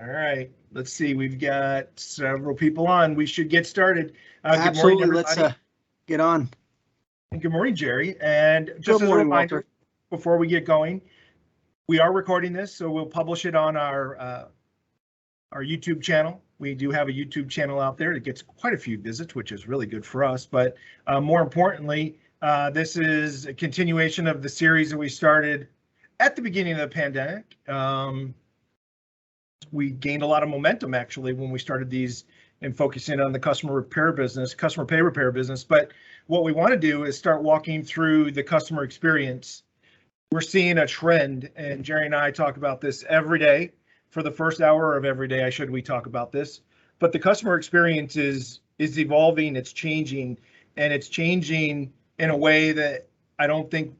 All right, let's see. We've got several people on. We should get started. Good morning, Absolutely. everybody. Let's get on. And good morning, Jerry. And just Good as morning, a reminder, Walter. before we get going, we are recording this, so we'll publish it on our YouTube channel. We do have a YouTube channel out there that gets quite a few visits, which is really good for us. But more importantly, this is a continuation of the series that we started at the beginning of the pandemic. We gained a lot of momentum actually when we started these and focusing on the customer pay repair business. But what we want to do is start walking through the customer experience. We're seeing a trend, and Jerry and I talk about this every day. For the first hour of every day, we talk about this. But the customer experience is evolving, it's changing, and it's changing in a way that I don't think,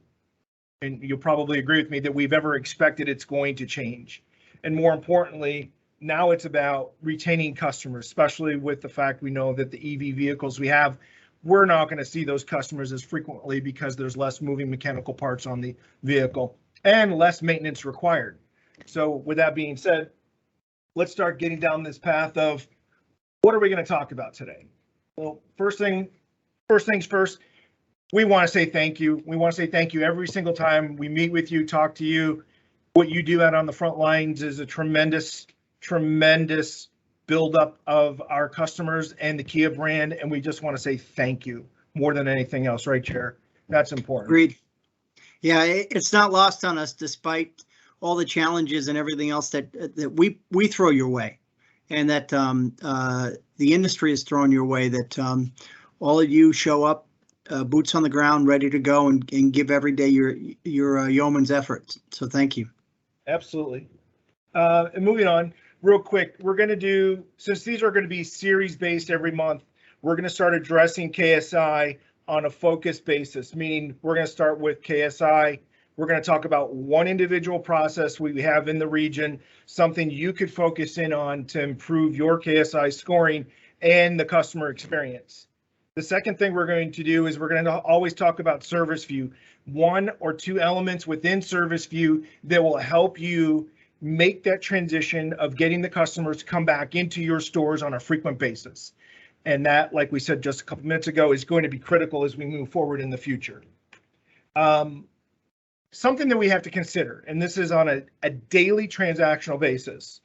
and you'll probably agree with me, that we've ever expected it's going to change. And more importantly, now it's about retaining customers, especially with the fact we know that the EV vehicles we have, we're not going to see those customers as frequently because there's less moving mechanical parts on the vehicle and less maintenance required. So with that being said, let's start getting down this path of what are we going to talk about today? Well, first things first, we want to say thank you. We want to say thank you every single time we meet with you, talk to you. What you do out on the front lines is a tremendous buildup of our customers and the Kia brand, and we just want to say thank you more than anything else, right, Chair? That's important. Agreed. Yeah, it's not lost on us, despite all the challenges and everything else that we throw your way, and that the industry is throwing your way. That all of you show up, boots on the ground, ready to go, and give every day your yeoman's efforts. So thank you. Absolutely. And moving on real quick, we're going to do, since these are going to be series based every month, we're going to start addressing KSI on a focused basis, meaning we're going to start with KSI. We're going to talk about one individual process we have in the region, something you could focus in on to improve your KSI scoring and the customer experience. The second thing we're going to do is we're going to always talk about Service View, one or two elements within Service View that will help you make that transition of getting the customers to come back into your stores on a frequent basis. And that, like we said just a couple minutes ago, is going to be critical as we move forward in the future. Something that we have to consider, and this is on a daily transactional basis,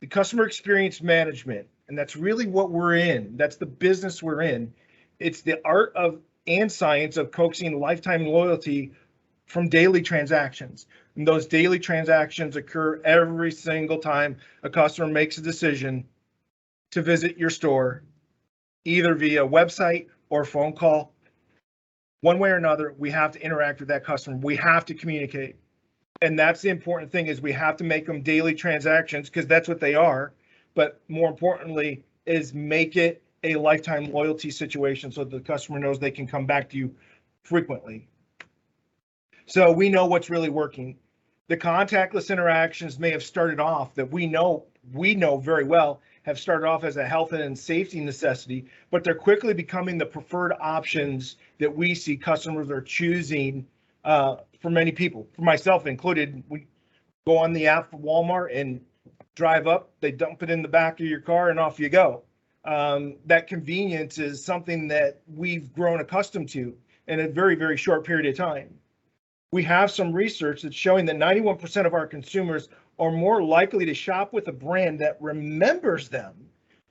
the customer experience management, and that's really what we're in. That's the business we're in. It's the art of and science of coaxing lifetime loyalty from daily transactions. And those daily transactions occur every single time a customer makes a decision to visit your store, either via website or phone call. One way or another, we have to interact with that customer. We have to communicate. And that's the important thing, is we have to make them daily transactions, because that's what they are. But more importantly is make it a lifetime loyalty situation so the customer knows they can come back to you frequently. So we know what's really working. The contactless interactions may have started off, that we know very well, have started off as a health and safety necessity, but they're quickly becoming the preferred options that we see customers are choosing for many people, for myself included. We go on the app for Walmart and drive up, they dump it in the back of your car and off you go. That convenience is something that we've grown accustomed to in a very, very short period of time. We have some research that's showing that 91% of our consumers are more likely to shop with a brand that remembers them,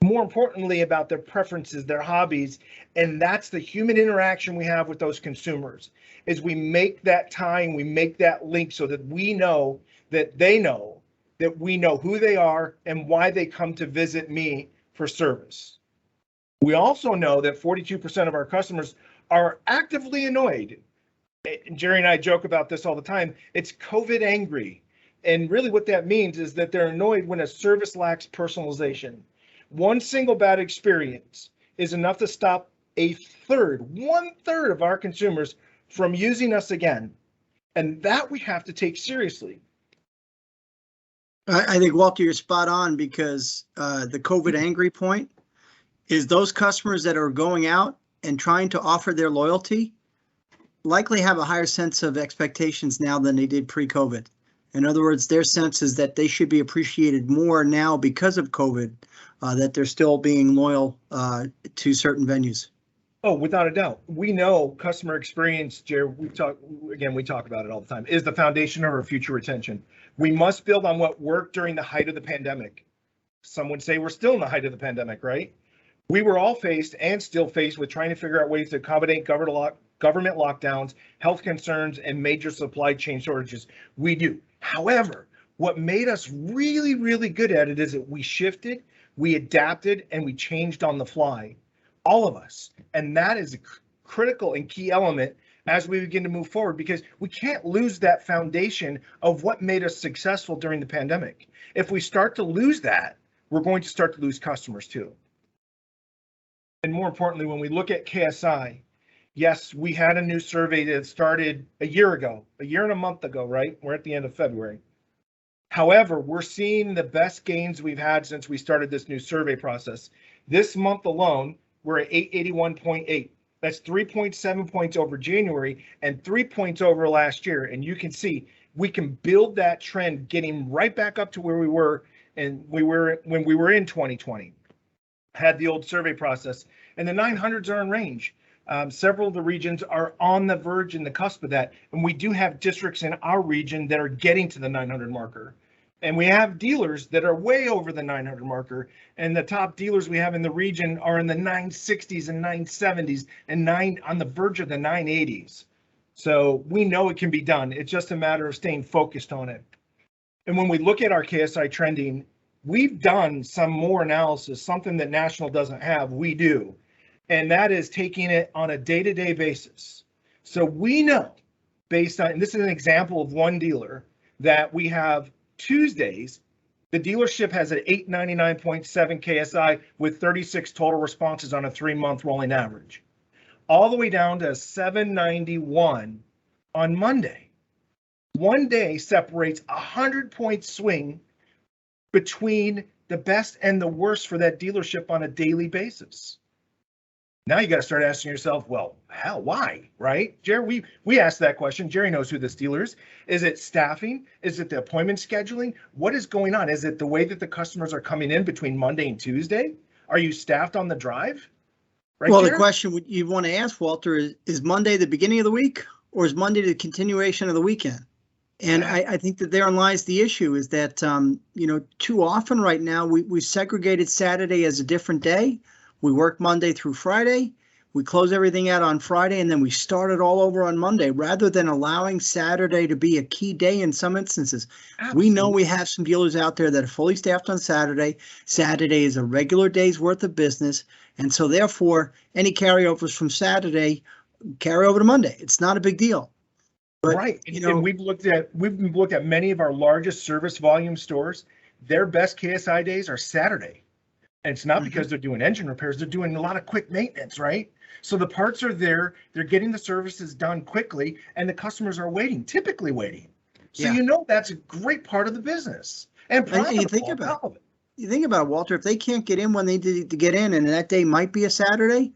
more importantly about their preferences, their hobbies, and that's the human interaction we have with those consumers. Is we make that time, we make that link so that we know that they know that we know who they are and why they come to visit me for service. We also know that 42% of our customers are actively annoyed. Jerry and I joke about this all the time. It's COVID angry. And really what that means is that they're annoyed when a service lacks personalization. One single bad experience is enough to stop one third of our consumers from using us again. And that we have to take seriously. I think, Walter, you're spot on, because the COVID angry point is those customers that are going out and trying to offer their loyalty likely have a higher sense of expectations now than they did pre-COVID. In other words, their sense is that they should be appreciated more now because of COVID, that they're still being loyal to certain venues. Oh, without a doubt. We know customer experience, Jerry, we talk about it all the time, is the foundation of our future retention. We must build on what worked during the height of the pandemic. Some would say we're still in the height of the pandemic, right? We were all faced and still faced with trying to figure out ways to accommodate government lockdowns, health concerns, and major supply chain shortages. We do. However, what made us really, really good at it is that we shifted, we adapted, and we changed on the fly. All of us. And that is a critical and key element as we begin to move forward, because we can't lose that foundation of what made us successful during the pandemic. If we start to lose that, we're going to start to lose customers too. And more importantly, when we look at KSI, yes, we had a new survey that started a year and a month ago, right? We're at the end of February. However, we're seeing the best gains we've had since we started this new survey process. This month alone, we're at 881.8. That's 3.7 points over January and 3 points over last year. And you can see we can build that trend, getting right back up to where we were when we were in 2020. Had the old survey process, and the 900s are in range. Several of the regions are on the verge and the cusp of that, and we do have districts in our region that are getting to the 900 marker. And we have dealers that are way over the 900 marker, and the top dealers we have in the region are in the 960s and 970s and on the verge of the 980s. So we know it can be done. It's just a matter of staying focused on it. And when we look at our KSI trending, we've done some more analysis, something that National doesn't have, we do. And that is taking it on a day-to-day basis. So we know, based on, and this is an example of one dealer, that we have Tuesdays, the dealership has an 899.7 KSI with 36 total responses on a 3-month rolling average, all the way down to 791 on Monday. One day separates a 100-point swing between the best and the worst for that dealership on a daily basis. Now you got to start asking yourself, well, hell, why, right? Jerry, we asked that question. Jerry knows who this dealer is. Is it staffing? Is it the appointment scheduling? What is going on? Is it the way that the customers are coming in between Monday and Tuesday? Are you staffed on the drive? Right, well, Jerry? The question you want to ask, Walter, is Monday the beginning of the week, or is Monday the continuation of the weekend? And I think that therein lies the issue, is that, too often right now we segregated Saturday as a different day. We work Monday through Friday, we close everything out on Friday, and then we start it all over on Monday, rather than allowing Saturday to be a key day in some instances. Absolutely. We know we have some dealers out there that are fully staffed on Saturday. Saturday is a regular day's worth of business, and so therefore any carryovers from Saturday carry over to Monday. It's not a big deal. But, right, and we've looked at many of our largest service volume stores. Their best KSI days are Saturday. And it's not because they're doing engine repairs, they're doing a lot of quick maintenance, right? So the parts are there, they're getting the services done quickly, and the customers are typically waiting. So that's a great part of the business. And you think about it, Walter, if they can't get in when they need to get in, and that day might be a Saturday,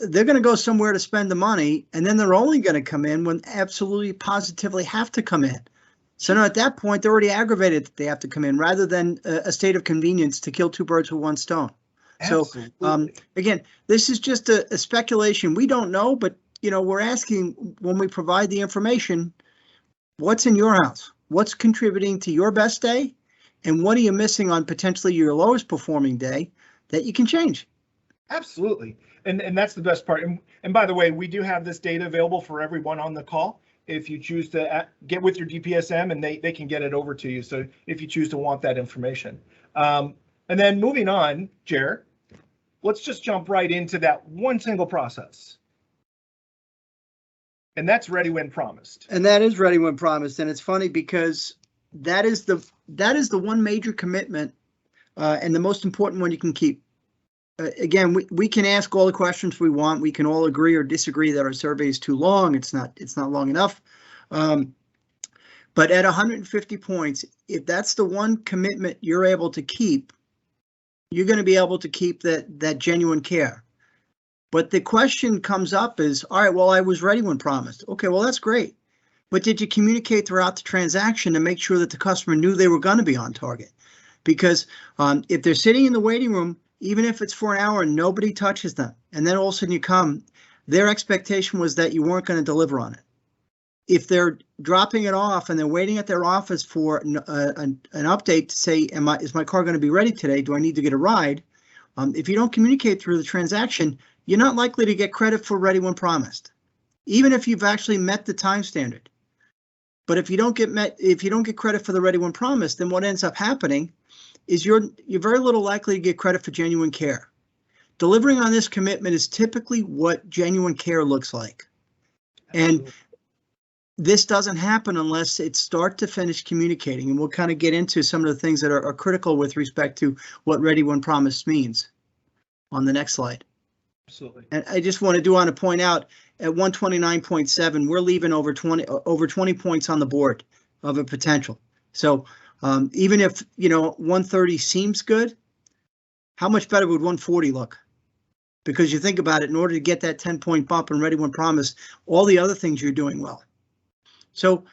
they're going to go somewhere to spend the money, and then they're only going to come in when absolutely positively have to come in. So now at that point, they're already aggravated that they have to come in, rather than a state of convenience to kill two birds with one stone. Absolutely. So again, this is just a speculation. We don't know, but we're asking, when we provide the information, what's in your house? What's contributing to your best day? And what are you missing on potentially your lowest performing day that you can change? Absolutely. And that's the best part. And by the way, we do have this data available for everyone on the call. If you choose to get with your DPSM, and they can get it over to you. So if you choose to want that information. And then moving on, Jer, let's just jump right into that one single process. And that's ready when promised. And that is ready when promised. And it's funny because that is the one major commitment and the most important one you can keep. Again, we can ask all the questions we want. We can all agree or disagree that our survey is too long. It's not long enough. But at 150 points, if that's the one commitment you're able to keep, you're going to be able to keep that genuine care. But the question comes up is, all right, well, I was ready when promised. Okay, well, that's great. But did you communicate throughout the transaction to make sure that the customer knew they were going to be on target? Because if they're sitting in the waiting room, even if it's for an hour, nobody touches them, and then all of a sudden you come, their expectation was that you weren't going to deliver on it. If they're dropping it off and they're waiting at their office for an update to say, is my car going to be ready today? Do I need to get a ride? If you don't communicate through the transaction, you're not likely to get credit for ready when promised, even if you've actually met the time standard. But if you don't get credit for the ready when promised, then what ends up happening is you're very little likely to get credit for genuine care. Delivering on this commitment is typically what genuine care looks like. Absolutely. And this doesn't happen unless it's start to finish communicating. And we'll kind of get into some of the things that are critical with respect to what ready when promised means on the next slide. Absolutely. And I just want to point out at 129.7, we're leaving over 20 points on the board of a potential. So even if, 130 seems good, how much better would 140 look? Because you think about it, in order to get that 10-point bump and ready when promised, all the other things you're doing well. So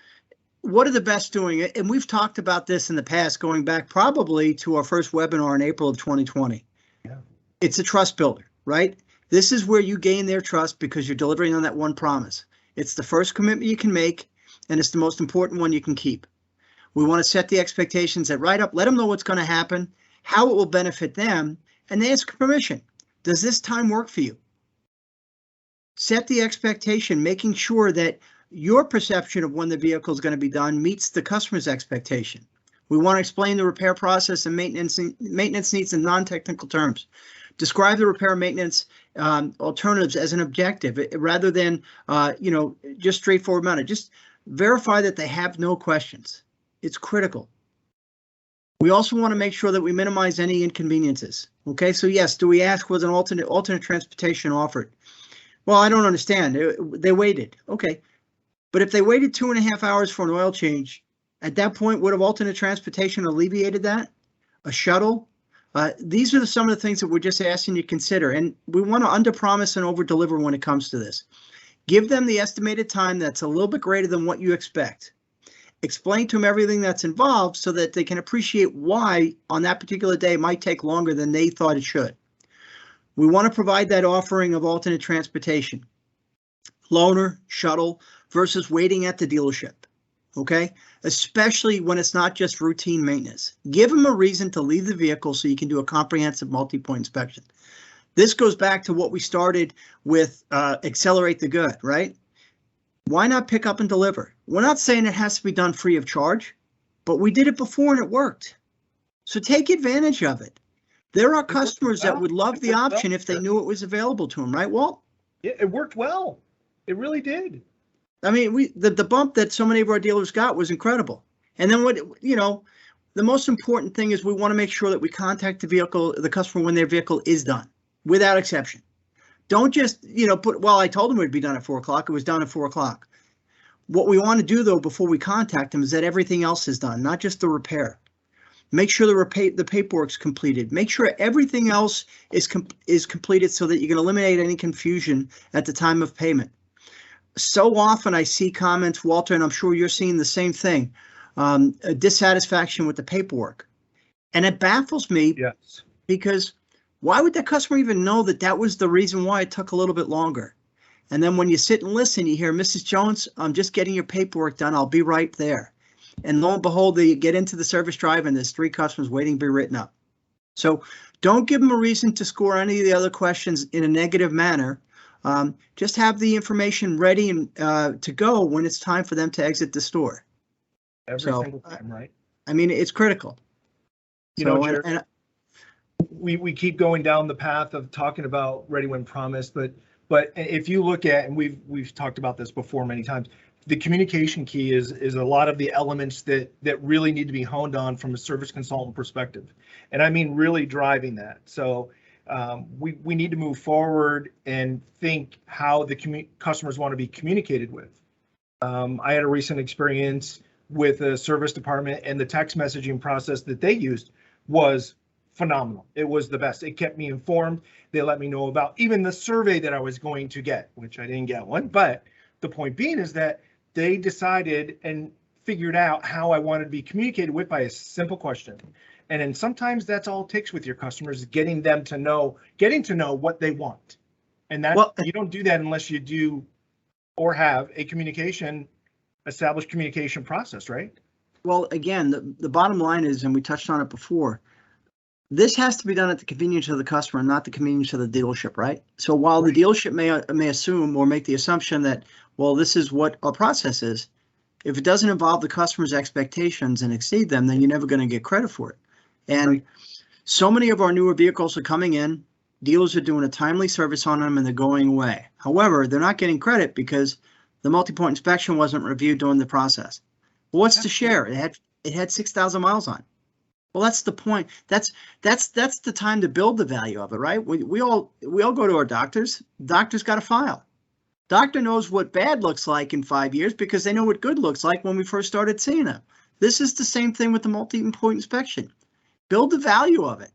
what are the best doing? And we've talked about this in the past, going back probably to our first webinar in April of 2020. Yeah. It's a trust builder, right? This is where you gain their trust because you're delivering on that one promise. It's the first commitment you can make, and it's the most important one you can keep. We want to set the expectations that right up, let them know what's going to happen, how it will benefit them, and they ask permission. Does this time work for you? Set the expectation, making sure that your perception of when the vehicle is going to be done meets the customer's expectation. We want to explain the repair process and maintenance needs in non-technical terms. Describe the repair maintenance alternatives as an objective rather than just straightforward manner. Just verify that they have no questions. It's critical. We also want to make sure that we minimize any inconveniences. Okay, so yes, do we ask, was an alternate transportation offered? Well, I don't understand. They waited. Okay. But if they waited 2.5 hours for an oil change, at that point, would have alternate transportation alleviated that? A shuttle? These are some of the things that we're just asking you to consider. And we want to under-promise and over-deliver when it comes to this. Give them the estimated time that's a little bit greater than what you expect. Explain to them everything that's involved so that they can appreciate why on that particular day it might take longer than they thought it should. We want to provide that offering of alternate transportation. Loaner, shuttle, versus waiting at the dealership, okay? Especially when it's not just routine maintenance. Give them a reason to leave the vehicle so you can do a comprehensive multi-point inspection. This goes back to what we started with Accelerate the Good, right? Why not pick up and deliver? We're not saying it has to be done free of charge, but we did it before and it worked. So take advantage of it. There are customers that would love the option if they knew it was available to them, right, Walt? Yeah, it worked well. It really did. I mean, the bump that so many of our dealers got was incredible. And then the most important thing is we want to make sure that we contact the customer when their vehicle is done, without exception. Don't just, I told them it would be done at 4 o'clock. It was done at 4 o'clock. What we want to do, though, before we contact them is that everything else is done, not just the repair. Make sure the paperwork's completed. Make sure everything else is completed so that you can eliminate any confusion at the time of payment. So often I see comments, Walter, and I'm sure you're seeing the same thing, a dissatisfaction with the paperwork. And it baffles me. Yes. Because why would that customer even know that that was the reason why it took a little bit longer? And then when you sit and listen, you hear, Mrs. Jones, I'm just getting your paperwork done. I'll be right there. And lo and behold, they get into the service drive and there's 3 customers waiting to be written up. So don't give them a reason to score any of the other questions in a negative manner. Just have the information ready and to go when it's time for them to exit the store. Every single time, right? I mean, it's critical. Jared, we keep going down the path of talking about ready when promised, but if you look at, and we've talked about this before many times, the communication key is a lot of the elements that really need to be honed on from a service consultant perspective, and I mean really driving that. So we need to move forward and think how the customers want to be communicated with. I had a recent experience with a service department, and the text messaging process that they used was phenomenal. It was the best. It kept me informed. They let me know about even the survey that I was going to get, which I didn't get one. But the point being is that they decided and figured out how I wanted to be communicated with by a simple question. And then sometimes that's all it takes with your customers, is getting to know what they want. And that, Well, you don't do that unless you do or have a established communication process, right? well, again, the bottom line is, and we touched on it before, this has to be done at the convenience of the customer, not the convenience of the dealership, right? So while the dealership may assume or make the assumption that, well, this is what our process is, if it doesn't involve the customer's expectations and exceed them, then you're never going to get credit for it. And so many of our newer vehicles are coming in, dealers are doing a timely service on them, and they're going away. However, they're not getting credit because the multi-point inspection wasn't reviewed during the process. Well, what's the share? It had 6,000 miles on. Well, that's the point. That's the time to build the value of it, right? We all go to our doctors. Doctor's got a file. Doctor knows what bad looks like in 5 years because they know what good looks like when we first started seeing them. This is the same thing with the multi-point inspection. Build the value of it,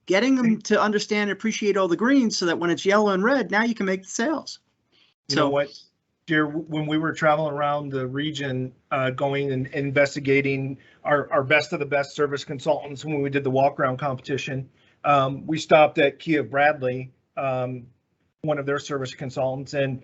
getting them to understand and appreciate all the greens so that when it's yellow and red, now you can make the sales. You know what, dear, when we were traveling around the region, going and investigating our best of the best service consultants, when we did the walk around competition, we stopped at Kia Bradley, one of their service consultants, and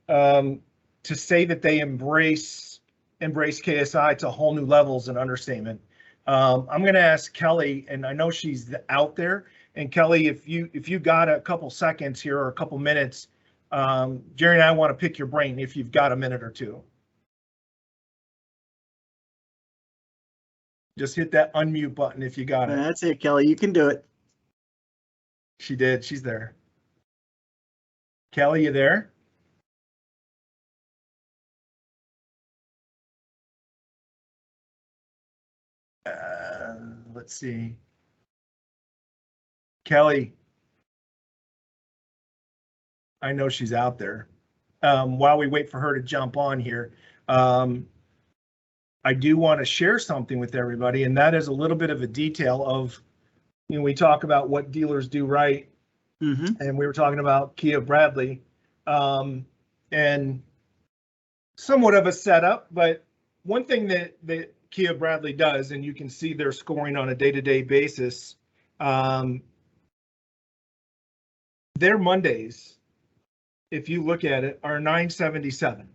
to say that they embrace KSI to whole new levels and understatement. I'm going to ask Kelly, and I know she's out there. And Kelly, if you got a couple seconds here or a couple minutes, Jerry and I want to pick your brain if you've got a minute or two. Just hit that unmute button if you got it. That's it, Kelly. You can do it. She did. She's there. Kelly, you there? Let's see. Kelly, I know she's out there. While we wait for her to jump on here, I do want to share something with everybody, and that is a little bit of a detail of, we talk about what dealers do right, and we were talking about Kia Bradley, and somewhat of a setup, but one thing that Kia Bradley does, and you can see their scoring on a day-to-day basis, their Mondays, if you look at it, are 977.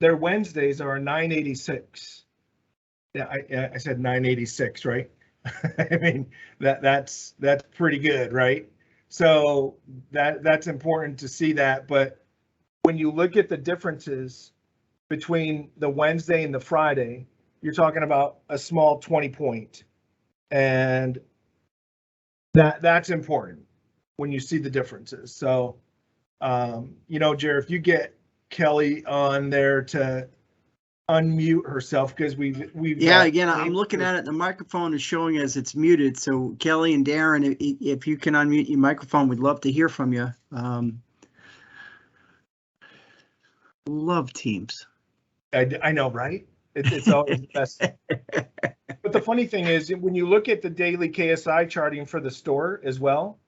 Their Wednesdays are 986. Yeah, I said 986, right? I mean, that's pretty good, right? So that's important to see that. But when you look at the differences between the Wednesday and the Friday, you're talking about a small 20 point. And that's important when you see the differences. So, Jared, if you get Kelly on there to unmute herself, because we've again, I'm looking at it. The microphone is showing as it's muted. So Kelly and Darren, if you can unmute your microphone, we'd love to hear from you. Love Teams. I know, right? It's always the best. But the funny thing is, when you look at the daily KSI charting for the store as well,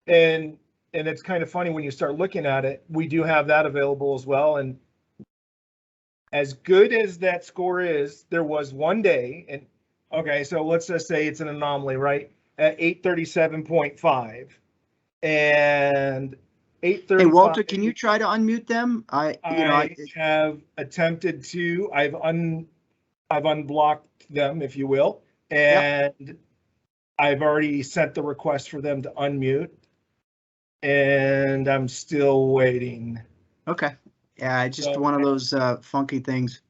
and it's kind of funny when you start looking at it, we do have that available as well. And as good as that score is, there was one day, and okay, so let's just say it's an anomaly, right? At 837.5 and 835. Hey, Walter, can you try to unmute them? I have attempted to. I've unblocked them, if you will, and I've already sent the request for them to unmute, and I'm still waiting. Okay. Yeah, just one of those funky things.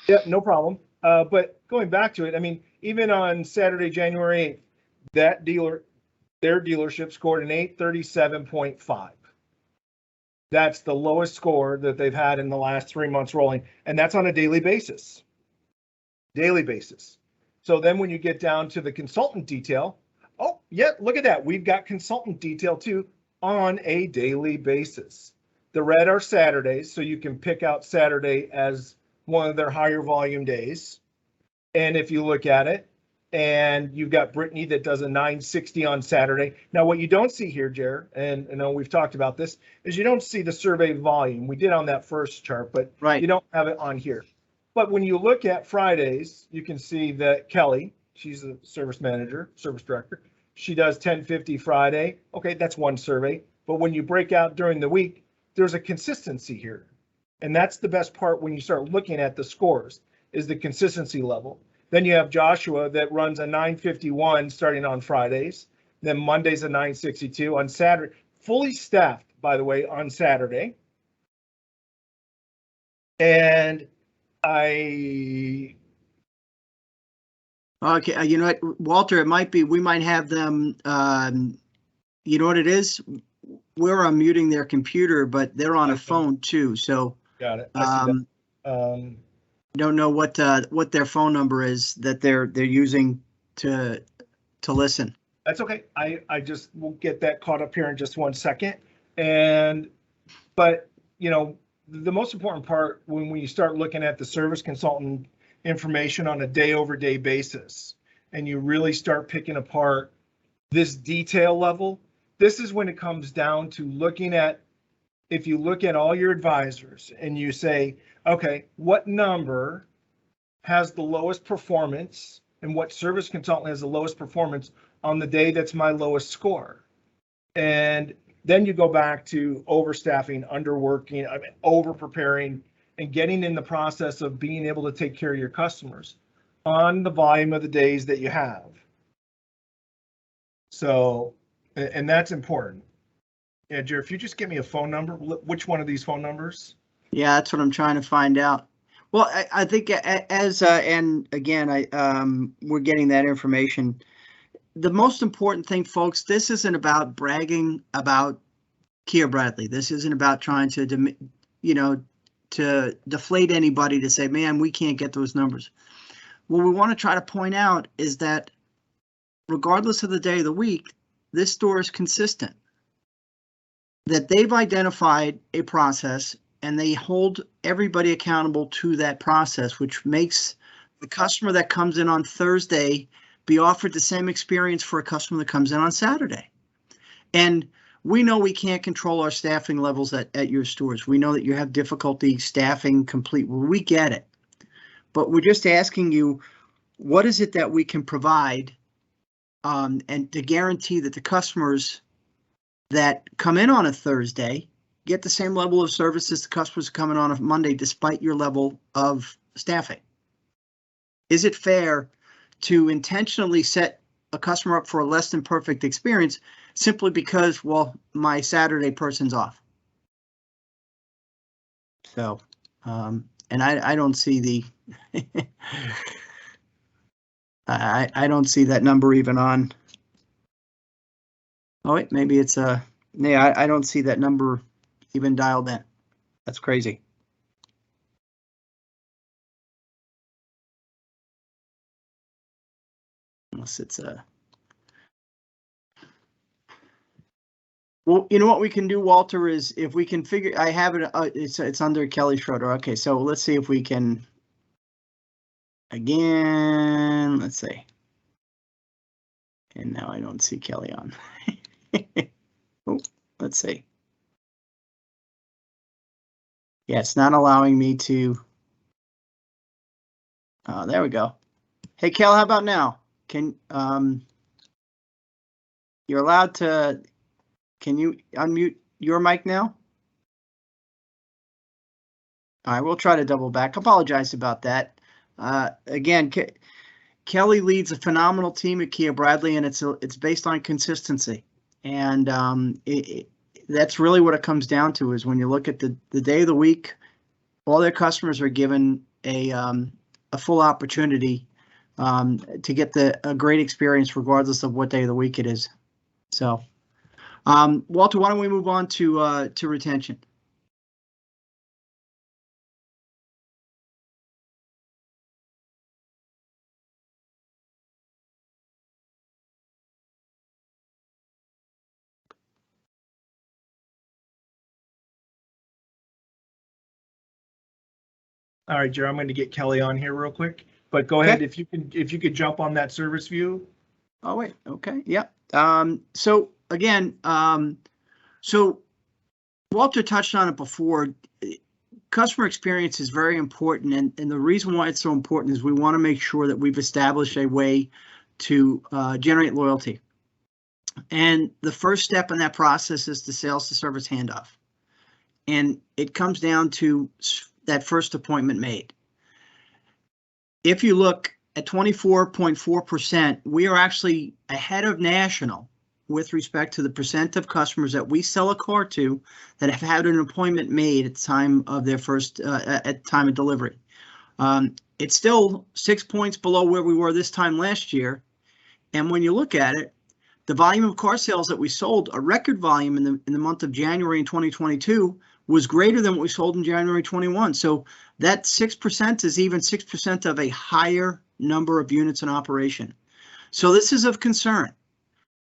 Yeah, no problem. But going back to it, I mean, even on Saturday, January 8th, their dealership scored an 837.5. That's the lowest score that they've had in the last 3 months rolling, and that's on a daily basis. Daily basis. So then when you get down to the consultant detail, oh, yeah, look at that. We've got consultant detail too on a daily basis. The red are Saturdays, so you can pick out Saturday as one of their higher volume days. And if you look at it, and you've got Brittany that does a 960 on Saturday. Now, what you don't see here, Jer, and I know we've talked about this, is you don't see the survey volume. We did on that first chart, but you don't have it on here. But when you look at Fridays, you can see that Kelly, she's a service manager, service director, she does 1050 Friday. Okay, that's one survey. But when you break out during the week, there's a consistency here. And that's the best part when you start looking at the scores, is the consistency level. Then you have Joshua that runs a 951 starting on Fridays. Then Monday's a 962 on Saturday, fully staffed, by the way, on Saturday. And okay, you know what, Walter, it might be, we might have them, you know what it is? We're unmuting their computer, but they're on a phone too, so. Got it. I see that. Don't know what their phone number is that they're using to listen. That's okay. I just will get that caught up here in just one second. But you know, the most important part when you start looking at the service consultant information on a day over day basis, and you really start picking apart this detail level, this is when it comes down to looking at, if you look at all your advisors and you say, okay, what number has the lowest performance and what service consultant has the lowest performance on the day that's my lowest score? And then you go back to overstaffing, underworking, over preparing, and getting in the process of being able to take care of your customers on the volume of the days that you have. So, and that's important. Yeah, Jared, if you just give me a phone number, which one of these phone numbers? Yeah, that's what I'm trying to find out. Well, I think as and again, we're getting that information. The most important thing, folks, this isn't about bragging about Kia Bradley. This isn't about trying to, you know, to deflate anybody to say, man, we can't get those numbers. What we want to try to point out is that regardless of the day of the week, this store is consistent. That they've identified a process and they hold everybody accountable to that process, which makes the customer that comes in on Thursday be offered the same experience for a customer that comes in on Saturday. And we know we can't control our staffing levels at your stores. We know that you have difficulty staffing complete. Well, we get it. But we're just asking you, what is it that we can provide and to guarantee that the customers that come in on a Thursday get the same level of service as the customers coming on a Monday, despite your level of staffing? Is it fair to intentionally set a customer up for a less than perfect experience simply because, well, my Saturday person's off? So, and I don't see the, I don't see that number even on. Oh wait, maybe it's yeah, I don't see that number even dialed in. That's crazy. Unless it's well, you know what we can do, Walter, is if we can figure, I have it, it's under Kelly Schroeder. Okay, so let's see if we can, again, let's see. And now I don't see Kelly on. Oh, let's see. Yeah, it's not allowing me to. Oh, there we go. Hey, Kel, how about now? Can you're allowed to? Can you unmute your mic now? All right, we'll try to double back. Apologize about that. Again, Kelly leads a phenomenal team at Kia Bradley, and it's based on consistency. And that's really what it comes down to, is when you look at the day of the week, all their customers are given a full opportunity to get a great experience regardless of what day of the week it is. So, Walter, why don't we move on to retention? All right, Jared, I'm going to get Kelly on here real quick, but go ahead. If you could jump on that service view. Oh, wait. Okay. Yep. So again, so Walter touched on it before. customer experience is very important, and the reason why it's so important is we want to make sure that we've established a way to generate loyalty. And the first step in that process is the sales to service handoff. And it comes down to that first appointment made. If you look at 24.4%, we are actually ahead of national with respect to the percent of customers that we sell a car to that have had an appointment made at the time of their first, at time of delivery. It's still 6 points below where we were this time last year. And when you look at it, the volume of car sales that we sold, a record volume in the month of January in 2022, was greater than what we sold in January 21. So that 6% is even 6% of a higher number of units in operation. So this is of concern.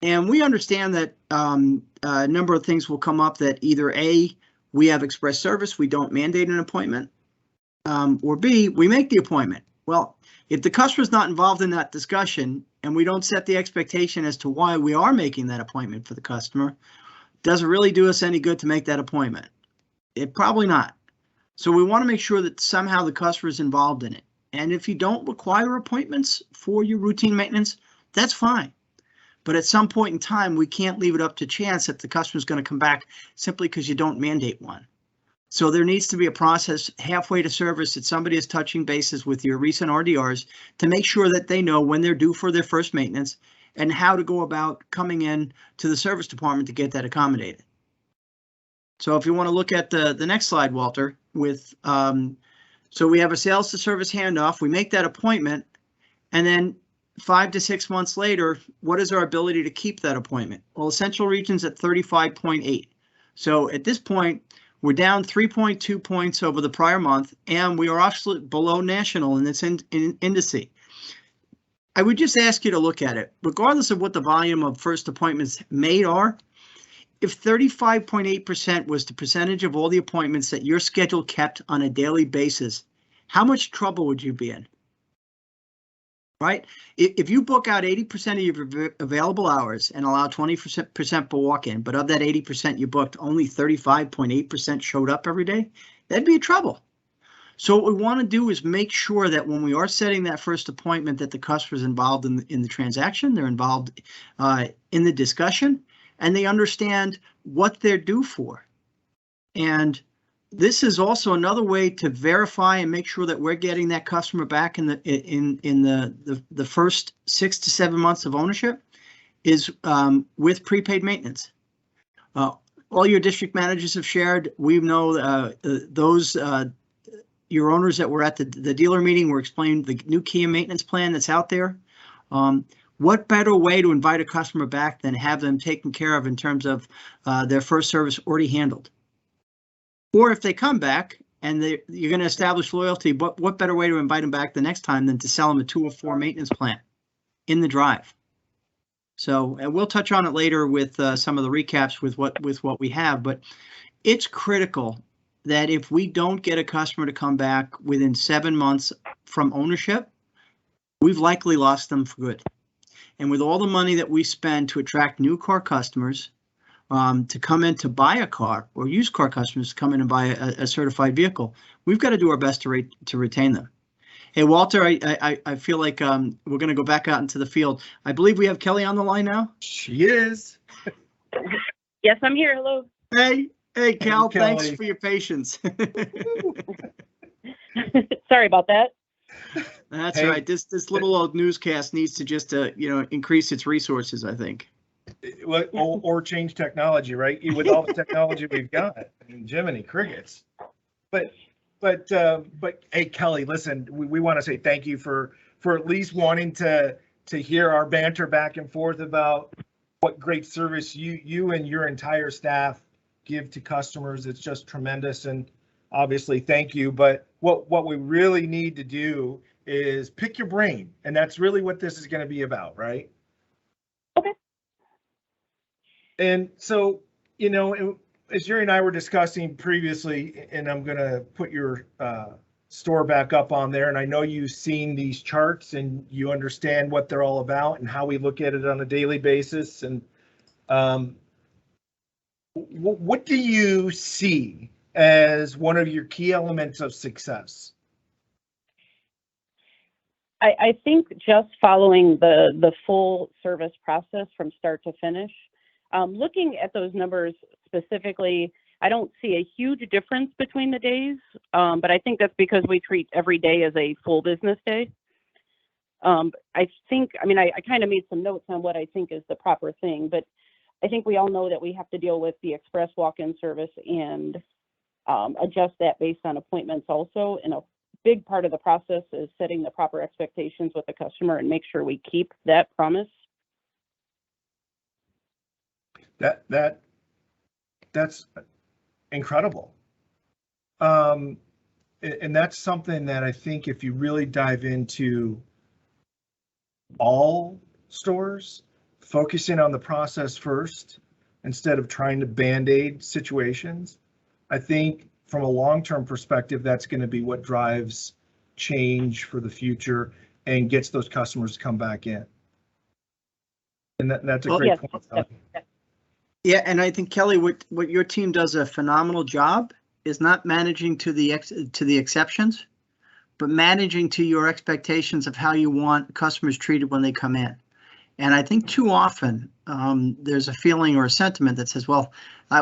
And we understand that a number of things will come up that either A, we have express service, we don't mandate an appointment, or B, we make the appointment. Well, if the customer's not involved in that discussion and we don't set the expectation as to why we are making that appointment for the customer, does it really do us any good to make that appointment? It probably not. So we want to make sure that somehow the customer is involved in it. And if you don't require appointments for your routine maintenance, that's fine. But at some point in time, we can't leave it up to chance that the customer is going to come back simply because you don't mandate one. So there needs to be a process halfway to service that somebody is touching bases with your recent RDRs to make sure that they know when they're due for their first maintenance and how to go about coming in to the service department to get that accommodated. So if you want to look at the next slide, Walter, with so we have a sales to service handoff, we make that appointment, and then 5 to 6 months later, what is our ability to keep that appointment? Well, Essential Region's at 35.8. So at this point, we're down 3.2 points over the prior month, and we are actually below national in this indice. I would just ask you to look at it, regardless of what the volume of first appointments made are. If 35.8% was the percentage of all the appointments that your schedule kept on a daily basis, how much trouble would you be in? Right? If you book out 80% of your available hours and allow 20% per walk-in, but of that 80% you booked, only 35.8% showed up every day, that'd be a trouble. So what we want to do is make sure that when we are setting that first appointment that the customer is involved in the transaction, they're involved in the discussion, and they understand what they're due for. And this is also another way to verify and make sure that we're getting that customer back in the first 6 to 7 months of ownership is with prepaid maintenance. All your district managers have shared. We know those your owners that were at the dealer meeting were explaining the new Kia maintenance plan that's out there. What better way to invite a customer back than have them taken care of in terms of their first service already handled? Or if they come back and you're going to establish loyalty, what better way to invite them back the next time than to sell them a 2 or 4 maintenance plan in the drive? So, and we'll touch on it later with some of the recaps with what we have, but it's critical that if we don't get a customer to come back within 7 months from ownership, we've likely lost them for good. And with all the money that we spend to attract new car customers, to come in to buy a car, or used car customers to come in and buy a certified vehicle, we've got to do our best to retain them. Hey, Walter, I feel like we're going to go back out into the field. I believe we have Kelly on the line now. She is. Yes, I'm here. Hello. Hey, Cal, Hey, thanks Kelly. for your patience. Sorry about that. That's Hey. right. This little old newscast needs to just increase its resources, I think. Or change technology, right? With all the technology we've got, I mean, Jiminy Crickets. But hey, Kelly, listen, we want to say thank you for at least wanting to hear our banter back and forth about what great service you and your entire staff give to customers. It's just tremendous, and obviously thank you. But what we really need to do is pick your brain, and that's really what this is going to be about, right? Okay. And so, as Jerry and I were discussing previously, and I'm going to put your store back up on there, and I know you've seen these charts and you understand what they're all about and how we look at it on a daily basis. And what do you see as one of your key elements of success? I think just following the full service process from start to finish. Looking at those numbers specifically, I don't see a huge difference between the days, but I think that's because we treat every day as a full business day. I kind of made some notes on what I think is the proper thing, but I think we all know that we have to deal with the express walk-in service and adjust that based on appointments also. And a big part of the process is setting the proper expectations with the customer and make sure we keep that promise. That's incredible. And that's something that I think if you really dive into all stores, focusing on the process first instead of trying to band-aid situations, I think from a long-term perspective, that's going to be what drives change for the future and gets those customers to come back in. And that's a great point. Yeah, and I think, Kelly, what your team does a phenomenal job is not managing to the exceptions, but managing to your expectations of how you want customers treated when they come in. And I think too often there's a feeling or a sentiment that says, well,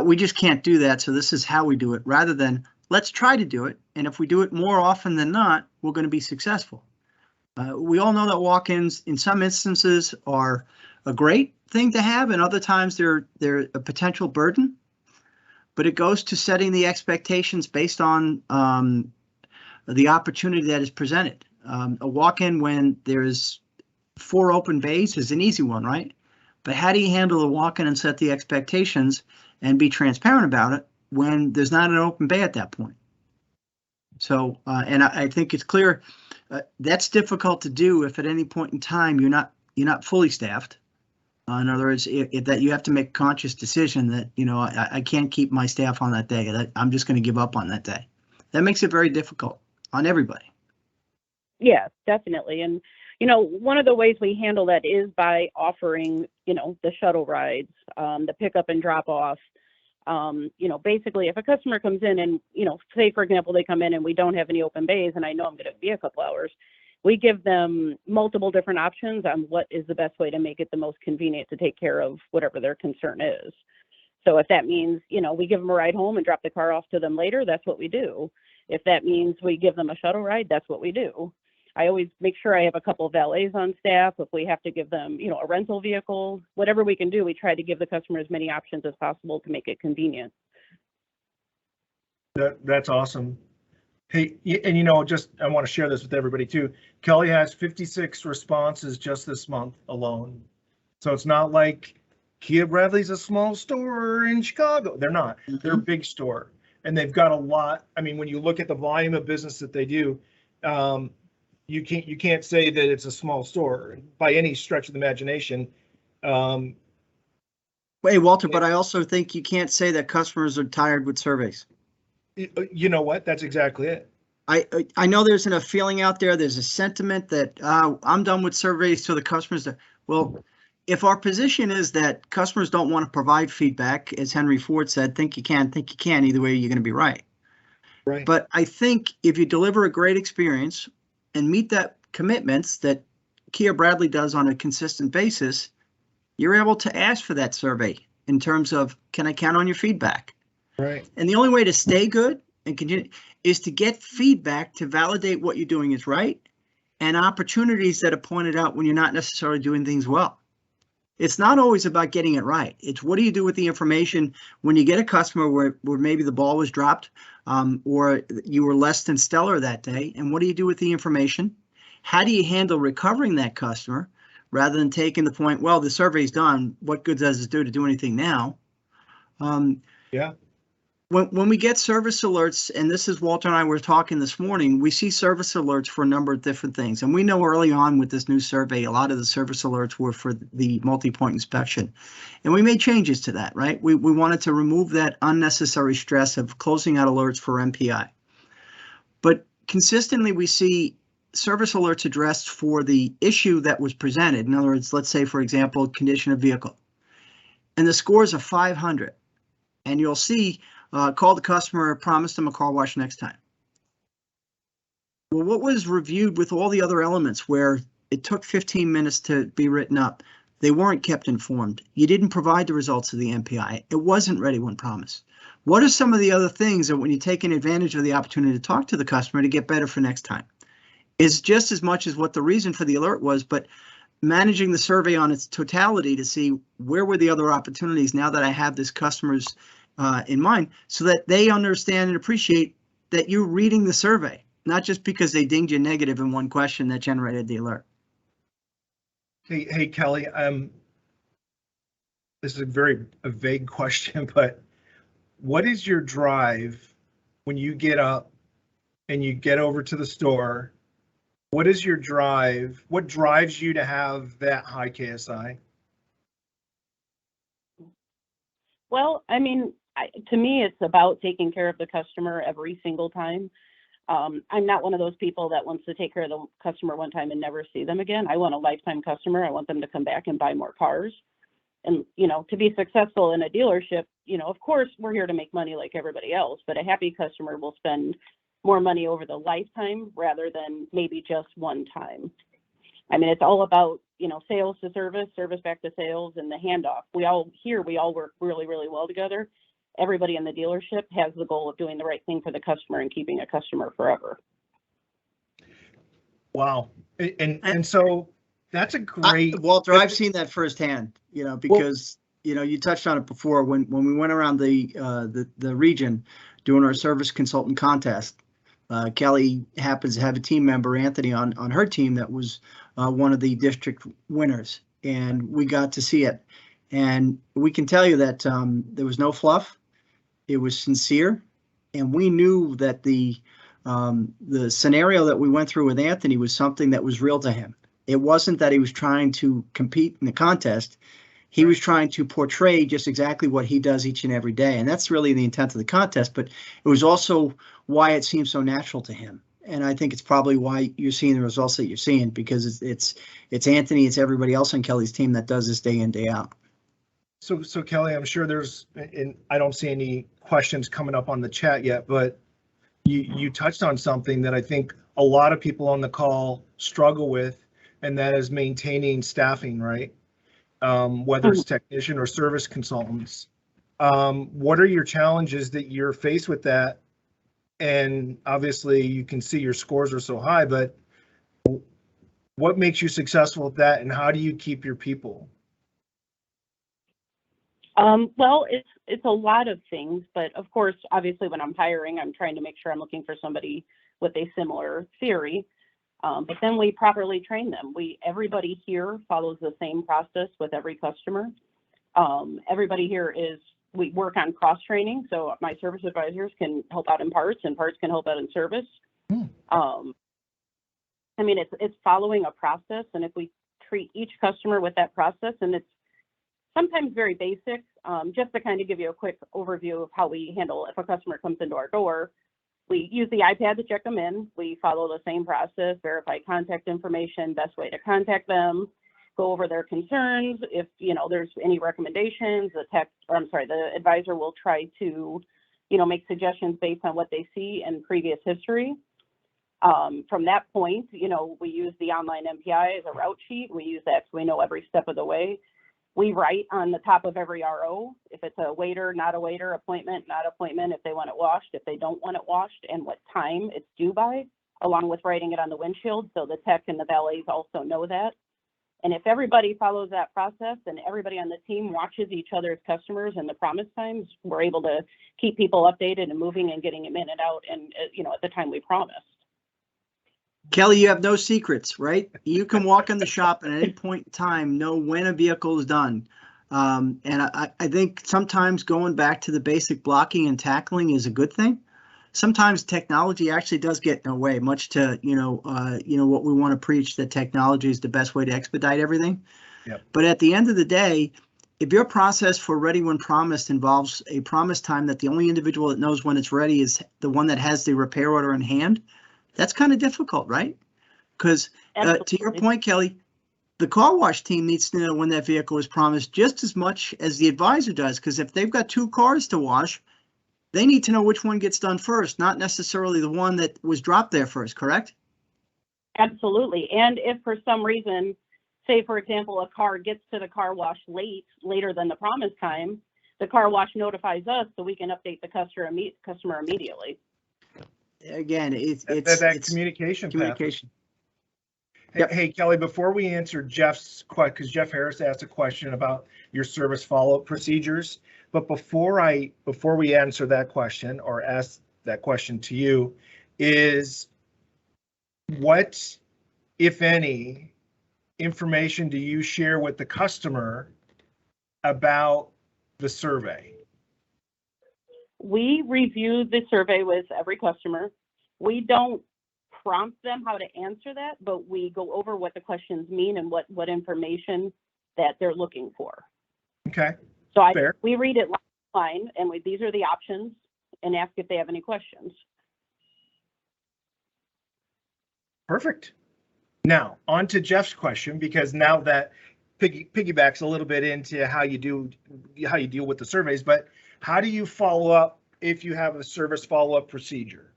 we just can't do that, so this is how we do it, rather than let's try to do it. And if we do it more often than not, we're going to be successful. We all know that walk-ins in some instances are a great thing to have, and other times they're a potential burden. But it goes to setting the expectations based on the opportunity that is presented. A walk-in when there's 4 open bays is an easy one, right? But how do you handle the walk-in and set the expectations and be transparent about it when there's not an open bay at that point? So, and I think it's clear that's difficult to do if at any point in time you're not fully staffed. In other words, that you have to make a conscious decision that, I can't keep my staff on that day. That I'm just going to give up on that day. That makes it very difficult on everybody. Yeah, definitely. And, one of the ways we handle that is by offering, the shuttle rides, the pickup and drop off. Basically, if a customer comes in and, say, for example, they come in and we don't have any open bays and I know I'm going to be a couple hours, we give them multiple different options on what is the best way to make it the most convenient to take care of whatever their concern is. So if that means, we give them a ride home and drop the car off to them later, that's what we do. If that means we give them a shuttle ride, that's what we do. I always make sure I have a couple of valets on staff. If we have to give them, a rental vehicle, whatever we can do, we try to give the customer as many options as possible to make it convenient. That's awesome. Hey, and just I want to share this with everybody too. Kelly has 56 responses just this month alone. So it's not like Kia Bradley's a small store in Chicago. They're not. Mm-hmm. They're a big store. And they've got a lot. I mean, when you look at the volume of business that they do, you can't say that it's a small store by any stretch of the imagination. Hey, Walter, but I also think you can't say that customers are tired with surveys. You know what? That's exactly it. I know there's a feeling out there. There's a sentiment that I'm done with surveys so the customers. Well, if our position is that customers don't want to provide feedback, as Henry Ford said, think you can, either way you're going to be right. Right. But I think if you deliver a great experience and meet that commitments that Kia Bradley does on a consistent basis, you're able to ask for that survey in terms of, can I count on your feedback? Right. And the only way to stay good and continue is to get feedback to validate what you're doing is right and opportunities that are pointed out when you're not necessarily doing things well. It's not always about getting it right. It's what do you do with the information when you get a customer where maybe the ball was dropped or you were less than stellar that day, and what do you do with the information? How do you handle recovering that customer rather than taking the point, well, the survey's done, what good does it do to do anything now? Yeah. When we get service alerts, and this is Walter and I were talking this morning, we see service alerts for a number of different things. And we know early on with this new survey, a lot of the service alerts were for the multi-point inspection. And we made changes to that, right? We wanted to remove that unnecessary stress of closing out alerts for MPI. But consistently, we see service alerts addressed for the issue that was presented. In other words, let's say, for example, condition of vehicle. And the scores are 500. And you'll see called the customer, promised them a car wash next time. Well, what was reviewed with all the other elements where it took 15 minutes to be written up? They weren't kept informed. You didn't provide the results of the MPI. It wasn't ready when promised. What are some of the other things that when you're taking advantage of the opportunity to talk to the customer to get better for next time? Is just as much as what the reason for the alert was, but managing the survey on its totality to see where were the other opportunities now that I have this customer's in mind, so that they understand and appreciate that you're reading the survey, not just because they dinged you negative in one question that generated the alert. Hey, Kelly, this is a vague question, but what is your drive when you get up and you get over to the store? What is your drive? What drives you to have that high KSI? Well, I mean, to me, it's about taking care of the customer every single time. I'm not one of those people that wants to take care of the customer one time and never see them again. I want a lifetime customer. I want them to come back and buy more cars. And, to be successful in a dealership, of course, we're here to make money like everybody else, but a happy customer will spend more money over the lifetime rather than maybe just one time. I mean, it's all about, sales to service, service back to sales, and the handoff. We all work really, really well together. Everybody in the dealership has the goal of doing the right thing for the customer and keeping a customer forever. Wow. And so that's a great, Walter, I've seen that firsthand, because, you touched on it before when we went around the region doing our service consultant contest. Kelly happens to have a team member, Anthony, on her team that was one of the district winners, and we got to see it. And we can tell you that there was no fluff. It was sincere, and we knew that the scenario that we went through with Anthony was something that was real to him. It wasn't that he was trying to compete in the contest. He was trying to portray just exactly what he does each and every day, and that's really the intent of the contest. But it was also why it seems so natural to him, and I think it's probably why you're seeing the results that you're seeing, because it's Anthony, it's everybody else on Kelly's team that does this day in, day out. So Kelly, I'm sure and I don't see any questions coming up on the chat yet, but you touched on something that I think a lot of people on the call struggle with, and that is maintaining staffing, right? Whether it's technician or service consultants. What are your challenges that you're faced with that? And obviously you can see your scores are so high, but what makes you successful with that, and how do you keep your people? Well, it's a lot of things, but of course, obviously when I'm hiring, I'm trying to make sure I'm looking for somebody with a similar theory. But then we properly train them. Everybody here follows the same process with every customer. Everybody here we work on cross training. So my service advisors can help out in parts, and parts can help out in service. I mean, it's following a process, and if we treat each customer with that process, and it's sometimes very basic, just to kind of give you a quick overview of how we handle if a customer comes into our door. We use the iPad to check them in. We follow the same process, verify contact information, best way to contact them, go over their concerns. If there's any recommendations, the advisor will try to, make suggestions based on what they see in previous history. From that point, we use the online MPI as a route sheet. We use that so we know every step of the way. We write on the top of every RO if it's a waiter, not a waiter, appointment, not appointment, if they want it washed, if they don't want it washed, and what time it's due by, along with writing it on the windshield so the tech and the valets also know that. And if everybody follows that process and everybody on the team watches each other's customers and the promise times, we're able to keep people updated and moving and getting them in and out and, at the time we promised. Kelly, you have no secrets, right? You can walk in the shop and at any point in time know when a vehicle is done. And I think sometimes going back to the basic blocking and tackling is a good thing. Sometimes technology actually does get in our way, much to, what we want to preach, that technology is the best way to expedite everything. Yep. But at the end of the day, if your process for ready when promised involves a promise time that the only individual that knows when it's ready is the one that has the repair order in hand, that's kind of difficult, right? Because to your point, Kelly, the car wash team needs to know when that vehicle is promised just as much as the advisor does. Because if they've got 2 cars to wash, they need to know which one gets done first, not necessarily the one that was dropped there first, correct? Absolutely. And if for some reason, say, for example, a car gets to the car wash later than the promised time, the car wash notifies us so we can update the customer immediately. Again, it's communication. Communication. Hey, Kelly, before we answer Jeff's question, because Jeff Harris asked a question about your service follow-up procedures, but before we answer that question or ask that question to you, is what, if any, information do you share with the customer about the survey? We review the survey with every customer. We don't prompt them how to answer that, but we go over what the questions mean and what information that they're looking for. Okay. So we read it line and these are the options and ask if they have any questions. Perfect. Now on to Jeff's question, because now that piggybacks a little bit into how you deal with the surveys, but how do you follow up if you have a service follow-up procedure?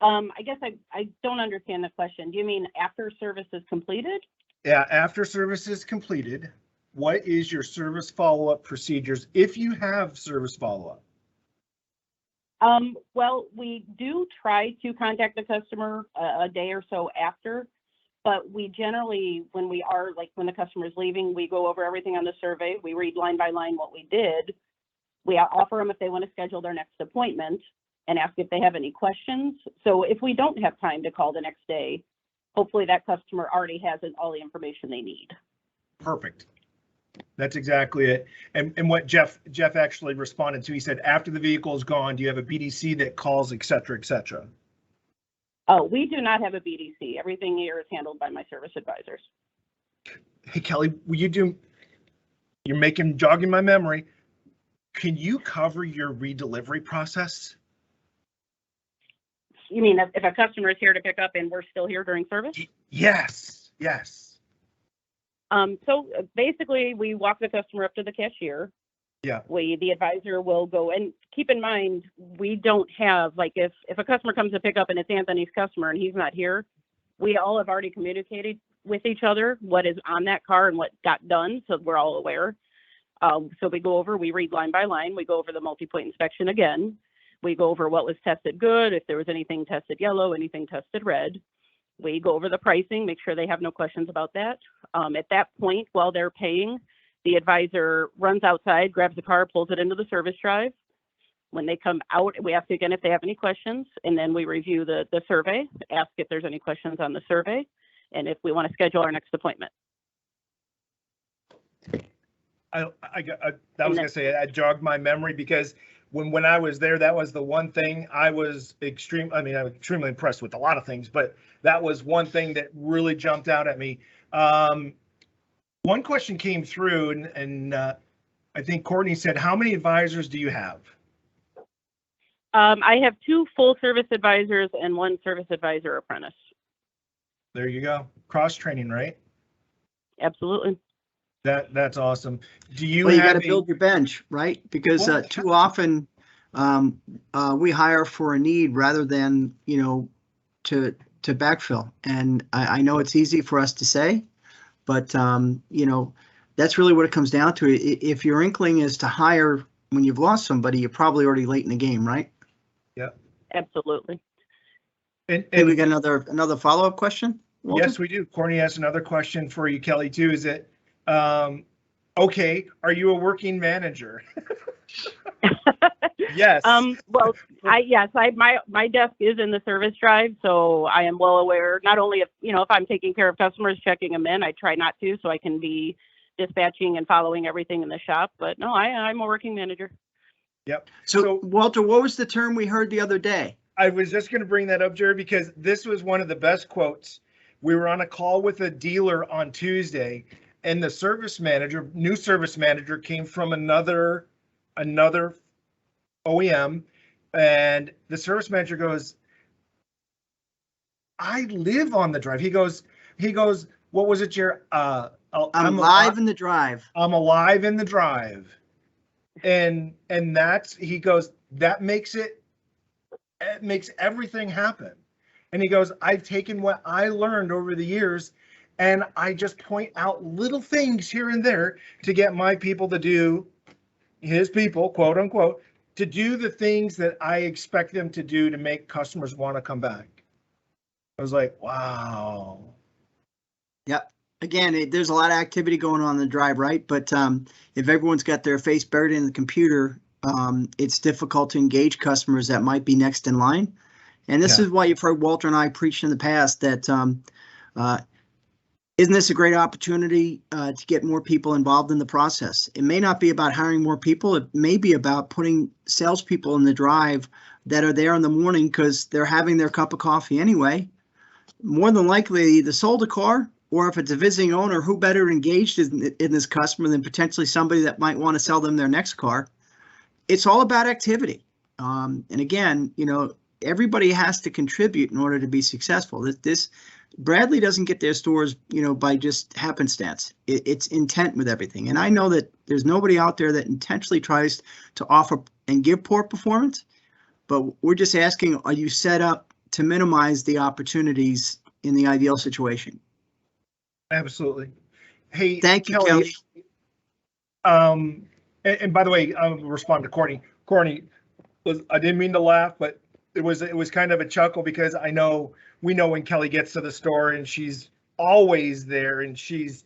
I guess I don't understand the question. Do you mean after service is completed? Yeah, after service is completed, what is your service follow-up procedures if you have service follow-up? Well, we do try to contact the customer a day or so after, but we generally, when the customer is leaving, we go over everything on the survey. We read line by line what we did. We offer them if they want to schedule their next appointment and ask if they have any questions. So if we don't have time to call the next day, hopefully that customer already has all the information they need. Perfect. That's exactly it. And what Jeff actually responded to, he said, after the vehicle is gone, do you have a BDC that calls, et cetera, et cetera? Oh, we do not have a BDC. Everything here is handled by my service advisors. Hey, Kelly, you're jogging my memory. Can you cover your redelivery process? You mean if a customer is here to pick up and we're still here during service? Yes, yes. So basically we walk the customer up to the cashier. Yeah. The advisor will go, and keep in mind, we don't have, like, if a customer comes to pick up and it's Anthony's customer and he's not here, we all have already communicated with each other what is on that car and what got done, so we're all aware. So we read line by line, we go over the multi-point inspection again. We go over what was tested good, if there was anything tested yellow, anything tested red. We go over the pricing, make sure they have no questions about that. At that point, while they're paying, the advisor runs outside, grabs the car, pulls it into the service drive. When they come out, we ask again if they have any questions, and then we review the survey, ask if there's any questions on the survey, and if we want to schedule our next appointment. I was gonna say, I jogged my memory because when I was there, that was the one thing I was extremely impressed with a lot of things, but that was one thing that really jumped out at me. One question came through, and I think Courtney said, how many advisors do you have? I have 2 full service advisors and 1 service advisor apprentice. There you go. Cross training, right? Absolutely. That's awesome. Do you? Well, you got to build your bench, right? Because too often we hire for a need rather than to backfill. And I know it's easy for us to say, but that's really what it comes down to. If your inkling is to hire when you've lost somebody, you're probably already late in the game, right? Yeah. Absolutely. And we got another follow-up question, Walter? Yes, we do. Courtney has another question for you, Kelly, too. Is it okay, are you a working manager? Yes. Well, my desk is in the service drive, so I am well aware, not only if I'm taking care of customers, checking them in, I try not to, so I can be dispatching and following everything in the shop, but no, I'm a working manager. Yep. So Walter, what was the term we heard the other day? I was just going to bring that up, Jerry, because this was one of the best quotes. We were on a call with a dealer on Tuesday, and the new service manager came from another OEM, and the service manager goes, I live on the drive. He goes, what was it, Jerry? I'm live in the drive. I'm alive in the drive. And that's, he goes, that makes it makes everything happen. And he goes, I've taken what I learned over the years and I just point out little things here and there to get my people to do, his people, quote unquote, to do the things that I expect them to do to make customers want to come back. I was like, wow. Yep. Again, there's a lot of activity going on in the drive, right? But if everyone's got their face buried in the computer, it's difficult to engage customers that might be next in line. And this is why you've heard Walter and I preach in the past that isn't this a great opportunity to get more people involved in the process? It may not be about hiring more people. It may be about putting salespeople in the drive that are there in the morning because they're having their cup of coffee anyway. More than likely, they either sold a car, or if it's a visiting owner, who better engaged in this customer than potentially somebody that might want to sell them their next car? It's all about activity. And again, everybody has to contribute in order to be successful. This Bradley doesn't get their stores, by just happenstance. It's intent with everything. And I know that there's nobody out there that intentionally tries to offer and give poor performance, but we're just asking, are you set up to minimize the opportunities in the ideal situation? Absolutely. Hey, thank you, Kelly. And by the way, I'll respond to Courtney. Courtney, I didn't mean to laugh, but it was kind of a chuckle because we know when Kelly gets to the store and she's always there and she's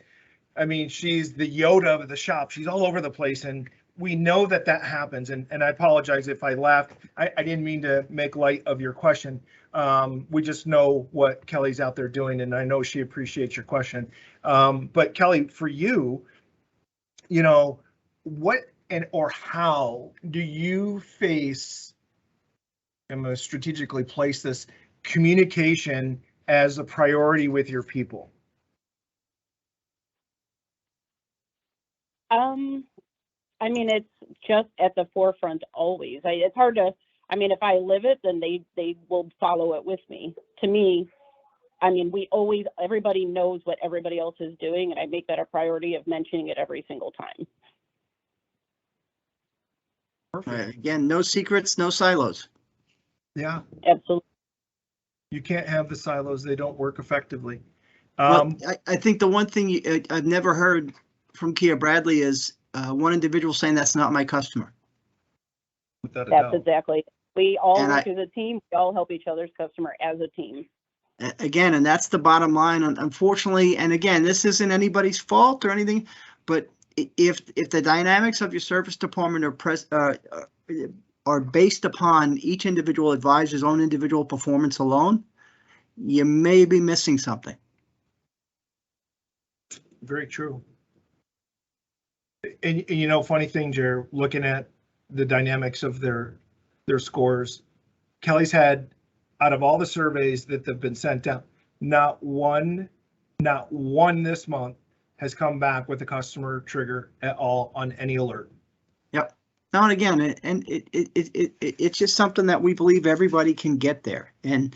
the Yoda of the shop. She's all over the place and we know that happens. And I apologize if I laughed. I didn't mean to make light of your question. We just know what Kelly's out there doing and I know she appreciates your question. But Kelly, for you, what or how do you face, I'm going to strategically place this, communication as a priority with your people? It's just at the forefront always. It's hard to, if I live it, then they will follow it with me. To me, everybody knows what everybody else is doing, and I make that a priority of mentioning it every single time. Perfect. Again, no secrets, no silos. Yeah. Absolutely. You can't have the silos. They don't work effectively. Well, I think the one thing I've never heard from Kia Bradley is one individual saying that's not my customer. Without a That's doubt. exactly. We all work as a team. We all help each other's customer as a team. Again, and that's the bottom line. Unfortunately, and again, this isn't anybody's fault or anything, but if the dynamics of your service department are based upon each individual advisor's own individual performance alone, you may be missing something. Very true. And funny thing, Jer, looking at the dynamics of their scores, Kelly's had, out of all the surveys that have been sent out, not one this month has come back with a customer trigger at all on any alert. Yep. Now and again, and it's just something that we believe everybody can get there. And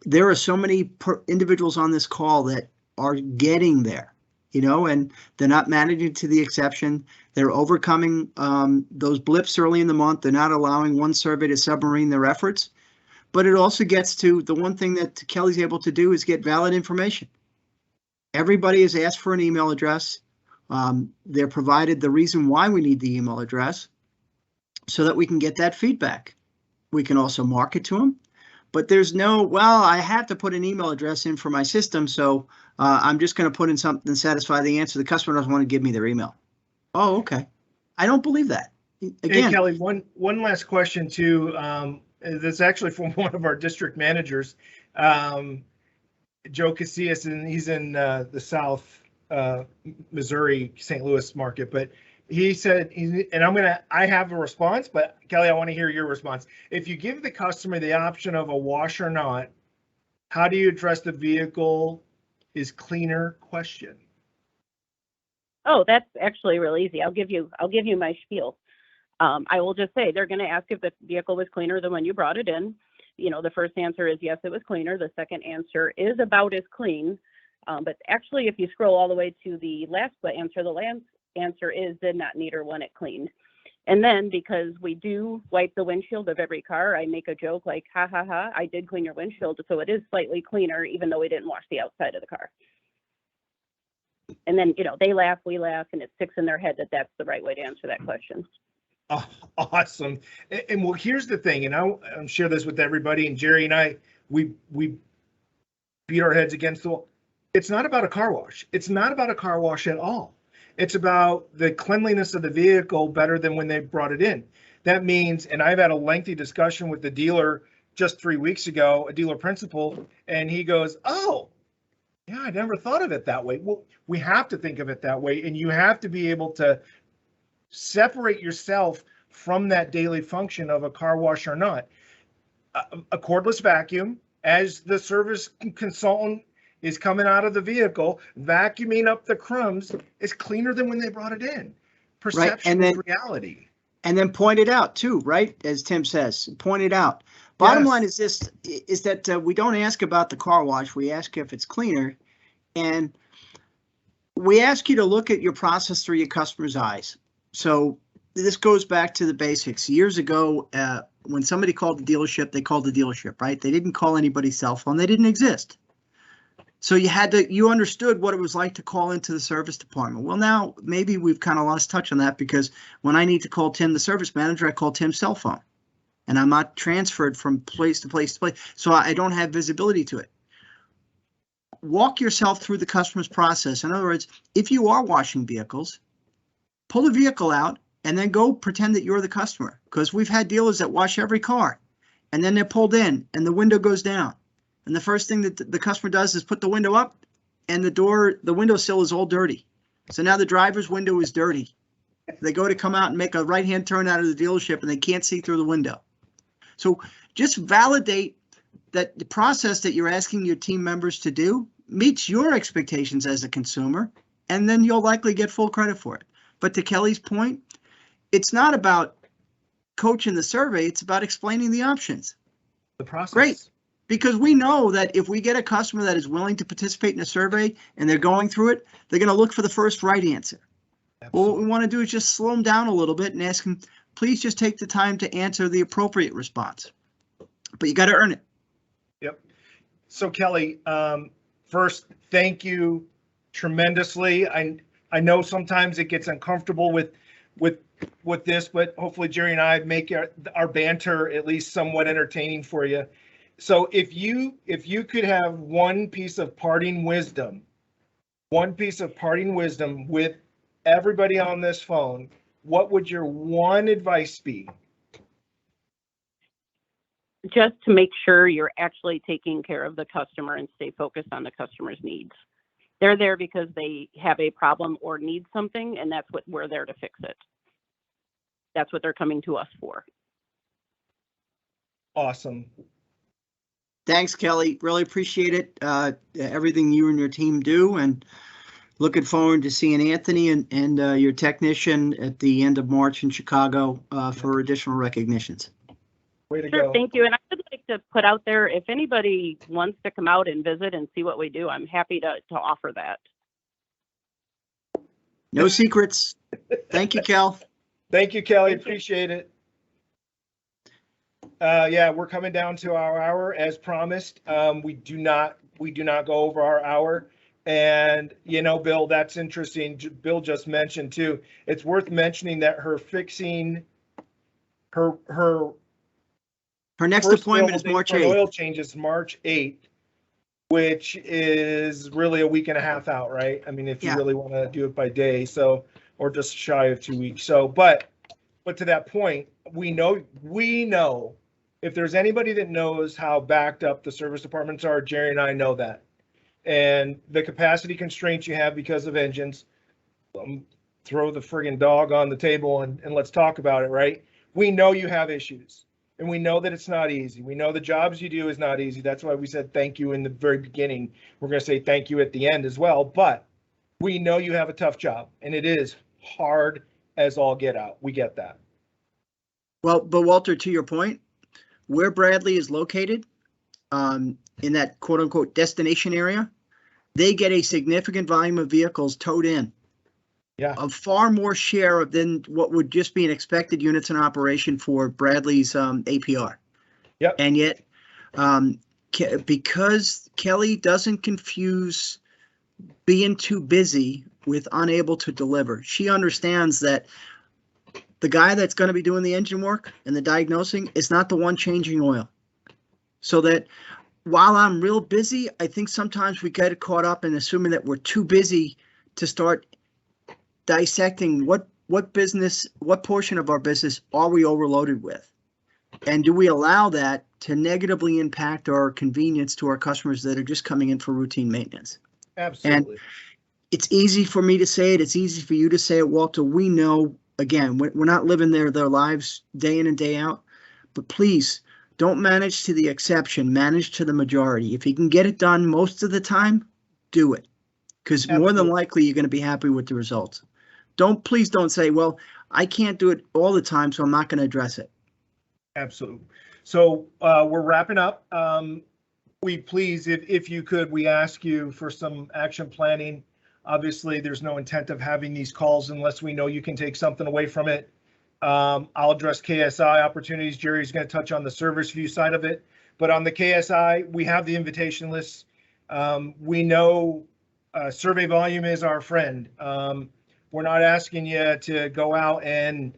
there are so many individuals on this call that are getting there, and they're not managing to the exception. They're overcoming those blips early in the month. They're not allowing one survey to submarine their efforts. But it also gets to the one thing that Kelly's able to do is get valid information. Everybody has asked for an email address. They're provided the reason why we need the email address so that we can get that feedback. We can also market to them, but there's I have to put an email address in for my system, so I'm just going to put in something to satisfy the answer. The customer doesn't want to give me their email. Oh, okay. I don't believe that. Again, hey, Kelly, one last question too. That's actually from one of our district managers, Joe Casillas, and he's in the South Missouri, St. Louis market. But he said, I have a response, but Kelly, I want to hear your response. If you give the customer the option of a wash or not, how do you address the vehicle is cleaner question? Oh, that's actually real easy. I'll give you my spiel. I will just say they're going to ask if the vehicle was cleaner than when you brought it in. The first answer is yes, it was cleaner. The second answer is about as clean. But actually, if you scroll all the way to the last answer, the last answer is did not need or want it cleaned. And then because we do wipe the windshield of every car, I make a joke like, ha ha ha, I did clean your windshield. So it is slightly cleaner, even though we didn't wash the outside of the car. And then, they laugh, we laugh, and it sticks in their head that that's the right way to answer that question. Oh, awesome. And well, here's the thing, and I'll share this with everybody. And Jerry and I, we beat our heads against the wall. It's not about a car wash. It's not about a car wash at all. It's about the cleanliness of the vehicle better than when they brought it in. That means, and I've had a lengthy discussion with the dealer just 3 weeks ago, a dealer principal, and he goes, oh, yeah, I never thought of it that way. Well, we have to think of it that way, and you have to be able to separate yourself from that daily function of a car wash or not. A cordless vacuum, as the service consultant is coming out of the vehicle, vacuuming up the crumbs, is cleaner than when they brought it in. Perception is reality. And then point it out too, right? As Tim says, point it out. Bottom line is this, is that we don't ask about the car wash. We ask if it's cleaner. And we ask you to look at your process through your customer's eyes. So this goes back to the basics. Years ago, when somebody called the dealership, they called the dealership, right? They didn't call anybody's cell phone. They didn't exist. So you understood what it was like to call into the service department. Well, now maybe we've kind of lost touch on that, because when I need to call Tim, the service manager, I call Tim's cell phone, and I'm not transferred from place to place to place. So I don't have visibility to it. Walk yourself through the customer's process. In other words, if you are washing vehicles, pull the vehicle out and then go pretend that you're the customer, because we've had dealers that wash every car and then they're pulled in and the window goes down. And the first thing that the customer does is put the window up, and the windowsill is all dirty. So now the driver's window is dirty. They go to come out and make a right-hand turn out of the dealership and they can't see through the window. So just validate that the process that you're asking your team members to do meets your expectations as a consumer, and then you'll likely get full credit for it. But to Kelly's point, it's not about coaching the survey, it's about explaining the options. The process. Great. Because we know that if we get a customer that is willing to participate in a survey and they're going through it, they're going to look for the first right answer. Absolutely. Well, what we want to do is just slow them down a little bit and ask them, please just take the time to answer the appropriate response. But you got to earn it. Yep. So Kelly, first, thank you tremendously. I know sometimes it gets uncomfortable with this, but hopefully Jerry and I make our banter at least somewhat entertaining for you. So if you could have one piece of parting wisdom with everybody on this phone, what would your one advice be? Just to make sure you're actually taking care of the customer and stay focused on the customer's needs. They're there because they have a problem or need something, and that's what we're there to fix it. That's what they're coming to us for. Awesome. Thanks, Kelly. Really appreciate it. Everything you and your team do, and looking forward to seeing Anthony and your technician at the end of March in Chicago for additional recognitions. Way to sure, go. Thank you. And I would like to put out there, if anybody wants to come out and visit and see what we do, I'm happy to offer that. No secrets. Thank you, Kel. Thank you, Kelly. Appreciate it. Yeah, we're coming down to our hour as promised. We do not go over our hour. And, Bill, that's interesting. Bill just mentioned too, it's worth mentioning that her fixing her next appointment is March 8th. Oil change is March 8th, which is really a week and a half out, right? I mean, if you really want to do it by day, or just shy of 2 weeks. So, but to that point, we know if there's anybody that knows how backed up the service departments are, Jerry and I know that. And the capacity constraints you have because of engines, throw the friggin' dog on the table and let's talk about it, right? We know you have issues, and we know that it's not easy. We know the jobs you do is not easy. That's why we said thank you in the very beginning. We're going to say thank you at the end as well, but we know you have a tough job, and it is hard as all get out. We get that. Well, but Walter, to your point, where Bradley is located, in that quote unquote destination area, they get a significant volume of vehicles towed in. Yeah. a far more share of than what would just be an expected units in operation for Bradley's APR. Yep. And yet, because Kelly doesn't confuse being too busy with unable to deliver, she understands that the guy that's going to be doing the engine work and the diagnosing is not the one changing oil. So that while I'm real busy, I think sometimes we get caught up in assuming that we're too busy to start dissecting what portion of our business are we overloaded with? And do we allow that to negatively impact our convenience to our customers that are just coming in for routine maintenance? Absolutely. And it's easy for me to say it. It's easy for you to say it, Walter. We know, again, we're not living their lives day in and day out, but please don't manage to the exception, manage to the majority. If you can get it done most of the time, do it. Because more than likely, you're going to be happy with the results. Please don't say, well, I can't do it all the time, so I'm not going to address it. Absolutely. So we're wrapping up. We please, if you could, we ask you for some action planning. Obviously, there's no intent of having these calls unless we know you can take something away from it. I'll address KSI opportunities. Jerry's going to touch on the service view side of it. But on the KSI, we have the invitation list. We know survey volume is our friend. We're not asking you to go out and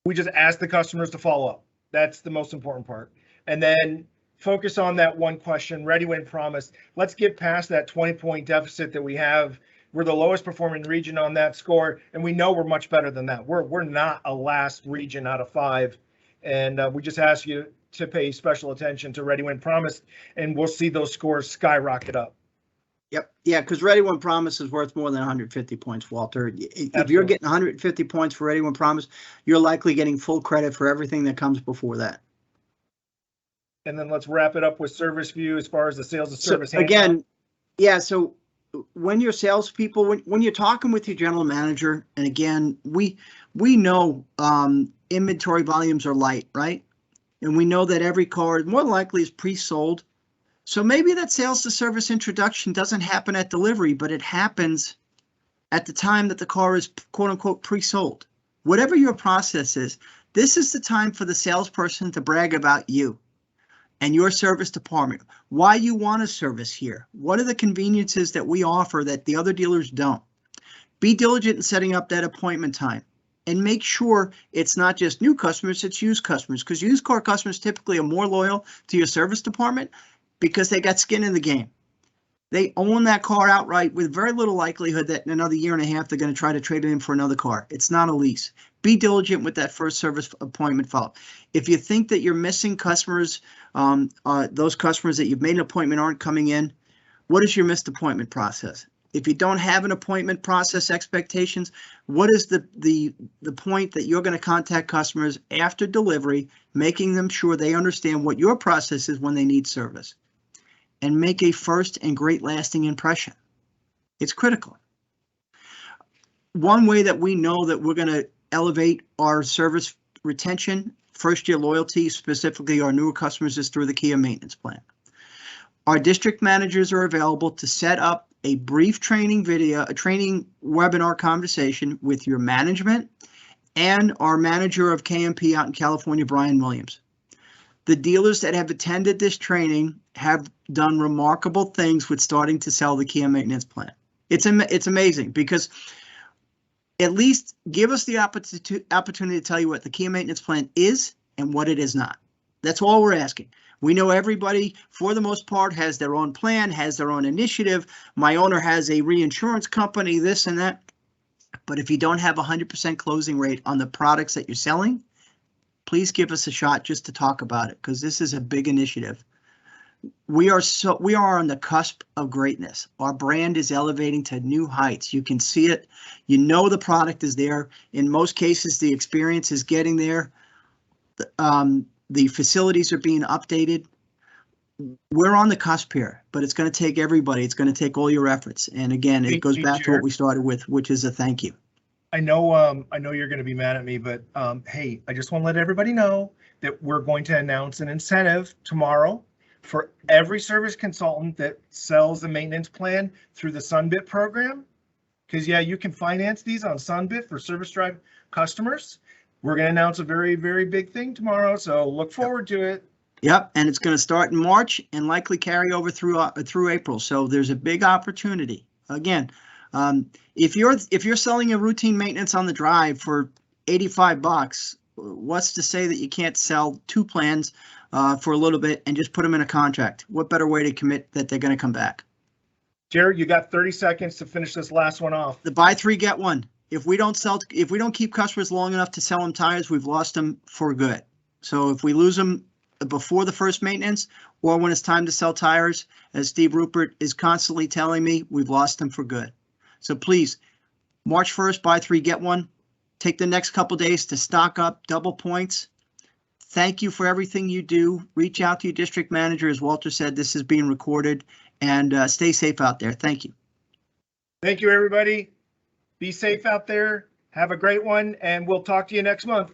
we just ask the customers to follow up. That's the most important part. And then focus on that one question, ready when promised. Let's get past that 20-point deficit that we have. We're the lowest performing region on that score, and we know we're much better than that. We're not a last region out of 5. And we just ask you to pay special attention to ready when promised, and we'll see those scores skyrocket up. Yep. Yeah, because Ready When Promised is worth more than 150 points, Walter. If Absolutely. You're getting 150 points for Ready When Promised, you're likely getting full credit for everything that comes before that. And then let's wrap it up with service view as far as the sales and service. So again, yeah, so when you're salespeople, when you're talking with your general manager, and again, we know inventory volumes are light, right? And we know that every car more likely is pre-sold. So maybe that sales to service introduction doesn't happen at delivery, but it happens at the time that the car is quote unquote pre-sold. Whatever your process is, this is the time for the salesperson to brag about you and your service department, why you want to service here. What are the conveniences that we offer that the other dealers don't? Be diligent in setting up that appointment time and make sure it's not just new customers, it's used customers, because used car customers typically are more loyal to your service department because they got skin in the game. They own that car outright with very little likelihood that in another year and a half, they're going to try to trade it in for another car. It's not a lease. Be diligent with that first service appointment follow-up. If you think that you're missing customers, those customers that you've made an appointment aren't coming in, what is your missed appointment process? If you don't have an appointment process expectations, what is the point that you're going to contact customers after delivery, making them sure they understand what your process is when they need service? And make a first and great lasting impression. It's critical. One way that we know that we're going to elevate our service retention, first year loyalty, specifically our newer customers, is through the Kia maintenance plan. Our district managers are available to set up a brief training video, a training webinar conversation with your management and our manager of KMP out in California, Brian Williams. The dealers that have attended this training have done remarkable things with starting to sell the Kia maintenance plan. It's amazing because at least give us the opportunity to tell you what the Kia maintenance plan is and what it is not. That's all we're asking. We know everybody, for the most part, has their own plan, has their own initiative. My owner has a reinsurance company, this and that. But if you don't have 100% closing rate on the products that you're selling, please give us a shot just to talk about it, because this is a big initiative. We are on the cusp of greatness. Our brand is elevating to new heights. You can see it. You know the product is there. In most cases, the experience is getting there. The facilities are being updated. We're on the cusp here, but it's going to take everybody. It's going to take all your efforts. And again, it goes back to what we started with, which is a thank you. I know you're going to be mad at me, but hey, I just want to let everybody know that we're going to announce an incentive tomorrow for every service consultant that sells the maintenance plan through the Sunbit program. because yeah, you can finance these on Sunbit for Service Drive customers. We're going to announce a very, very big thing tomorrow, so look forward to it. Yep, and it's going to start in March and likely carry over through April. So there's a big opportunity. Again, if you're selling a routine maintenance on the drive for $85, what's to say that you can't sell 2 plans for a little bit and just put them in a contract? What better way to commit that they're going to come back? Jared, you got 30 seconds to finish this last one off. The buy 3 get 1. If we don't keep customers long enough to sell them tires, we've lost them for good. So if we lose them before the first maintenance or when it's time to sell tires, as Steve Rupert is constantly telling me, we've lost them for good. So please, March 1st, buy 3, get 1. Take the next couple days to stock up, double points. Thank you for everything you do. Reach out to your district manager. As Walter said, this is being recorded, and stay safe out there. Thank you. Thank you, everybody. Be safe out there. Have a great one, and we'll talk to you next month.